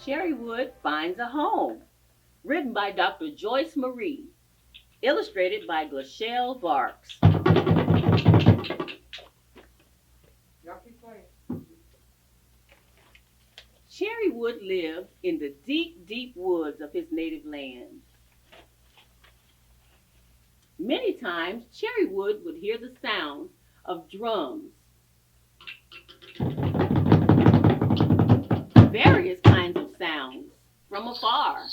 Cherrywood Finds a Home, written by Dr. Joyce Marrie, illustrated by Glachelle Barks. Cherrywood lived in the deep, deep woods of his native land. Many times, Cherrywood would hear the sound of drums, various kinds of sounds from afar.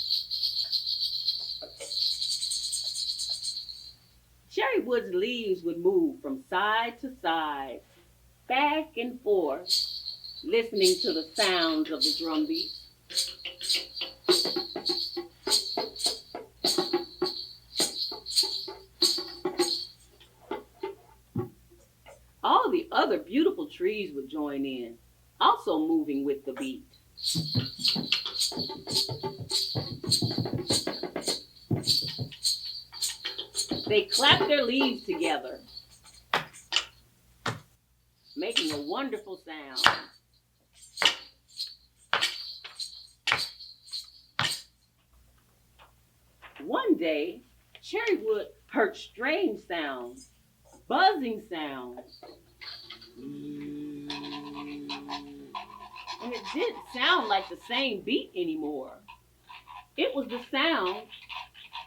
Cherrywood's leaves would move from side to side, back and forth, listening to the sounds of the drum beat. All the other beautiful trees would join in, also moving with the beat. They clapped their leaves together, making a wonderful sound. One day, Cherrywood heard strange sounds, buzzing sounds. And it didn't sound like the same beat anymore. It was the sound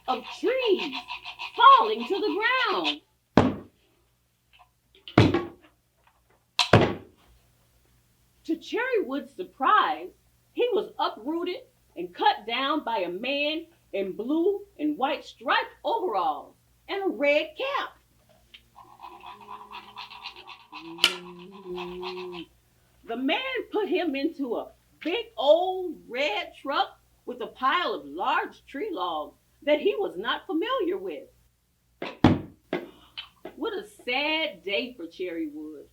of trees falling to the ground. To Cherrywood's surprise, he was uprooted and cut down by a man in blue and white striped overalls and a red cap. The man put him into a big old red truck with a pile of large tree logs that he was not familiar with. What a sad day for Cherrywood.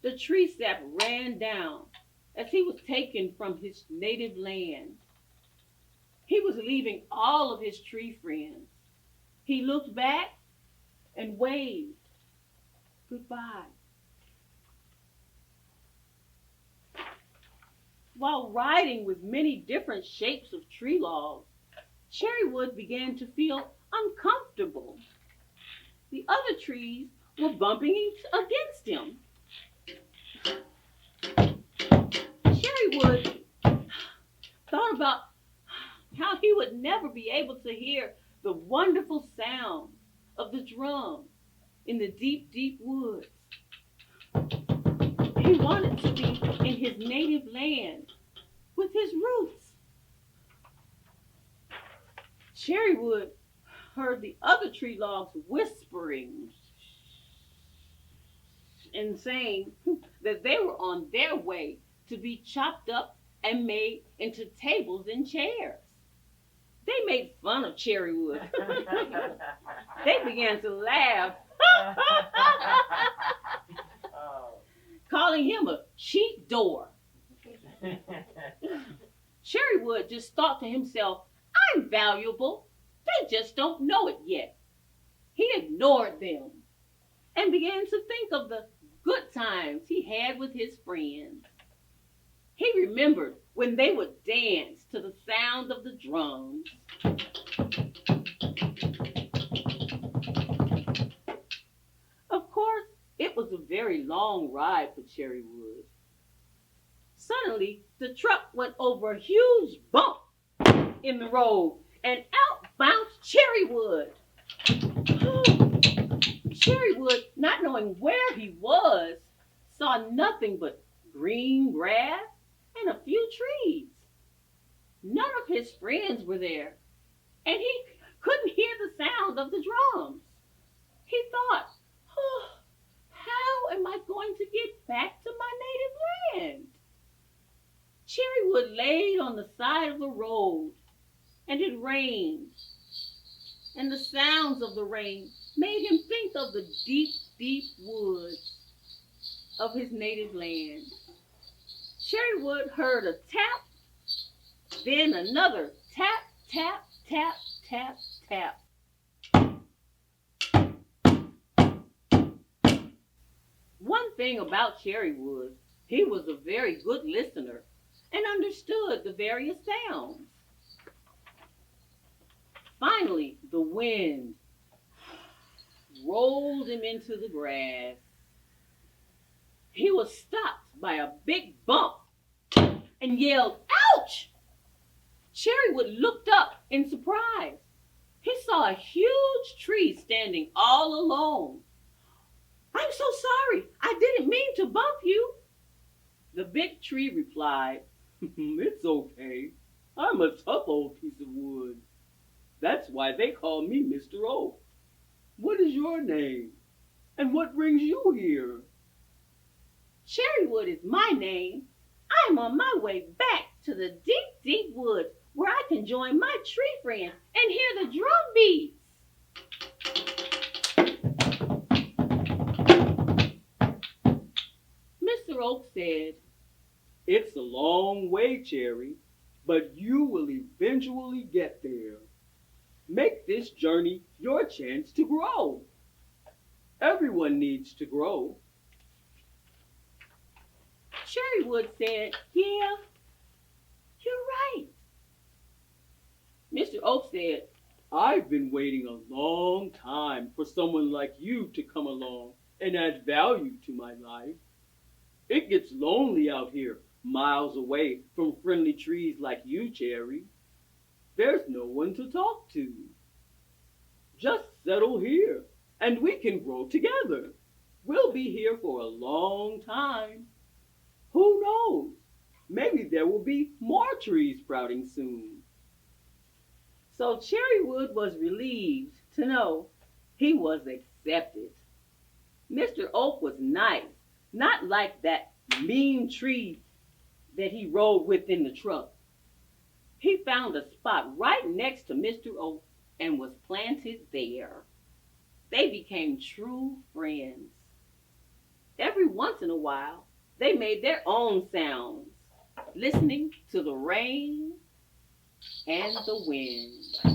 The tree sap ran down as he was taken from his native land. He was leaving all of his tree friends. He looked back and waved goodbye. While riding with many different shapes of tree logs, Cherrywood began to feel uncomfortable. The other trees were bumping against him. Cherrywood thought about how he would never be able to hear the wonderful sound of the drum in the deep, deep woods. He wanted to be in his native land with his roots. Cherrywood heard the other tree logs whispering and saying that they were on their way to be chopped up and made into tables and chairs. They made fun of Cherrywood. They began to laugh, calling him a cheap door. Cherrywood just thought to himself, I'm valuable. They just don't know it yet. He ignored them and began to think of the good times he had with his friends. He remembered when they would dance to the sound of the drums. Of course, it was a very long ride for Cherrywood. Suddenly, the truck went over a huge bump in the road, and out bounced Cherrywood. Cherrywood, not knowing where he was, saw nothing but green grass and a few trees. None of his friends were there, and he couldn't hear the sound of the drums. He thought, how am I going to get back to my native land? Cherrywood laid on the side of the road, and it rained, and the sounds of the rain made him think of the deep, deep woods of his native land. Cherrywood heard a tap, then another tap, tap, tap, tap, tap. One thing about Cherrywood, he was a very good listener and understood the various sounds. Finally, the wind rolled him into the grass. He was stopped by a big bump and yelled, "Ouch!" Cherrywood looked up in surprise. He saw a huge tree standing all alone. "I'm so sorry. I didn't mean to bump you." The big tree replied, "It's okay. I'm a tough old piece of wood. That's why they call me Mr. Oak. What is your name? And what brings you here?" "Cherrywood is my name. I am on my way back to the deep, deep woods where I can join my tree friends and hear the drum beats." Mr. Oak said, "It's a long way, Cherry, but you will eventually get there. Make this journey your chance to grow. Everyone needs to grow." Cherrywood said, "Yeah, you're right." Mr. Oak said, "I've been waiting a long time for someone like you to come along and add value to my life. It gets lonely out here, miles away from friendly trees like you, Cherry. There's no one to talk to. Just settle here, and we can grow together. We'll be here for a long time. Who knows? Maybe there will be more trees sprouting soon." So Cherrywood was relieved to know he was accepted. Mr. Oak was nice, not like that mean tree that he rode with in the truck. He found a spot right next to Mr. Oak and was planted there. They became true friends. Every once in a while, they made their own sounds, listening to the rain and the wind.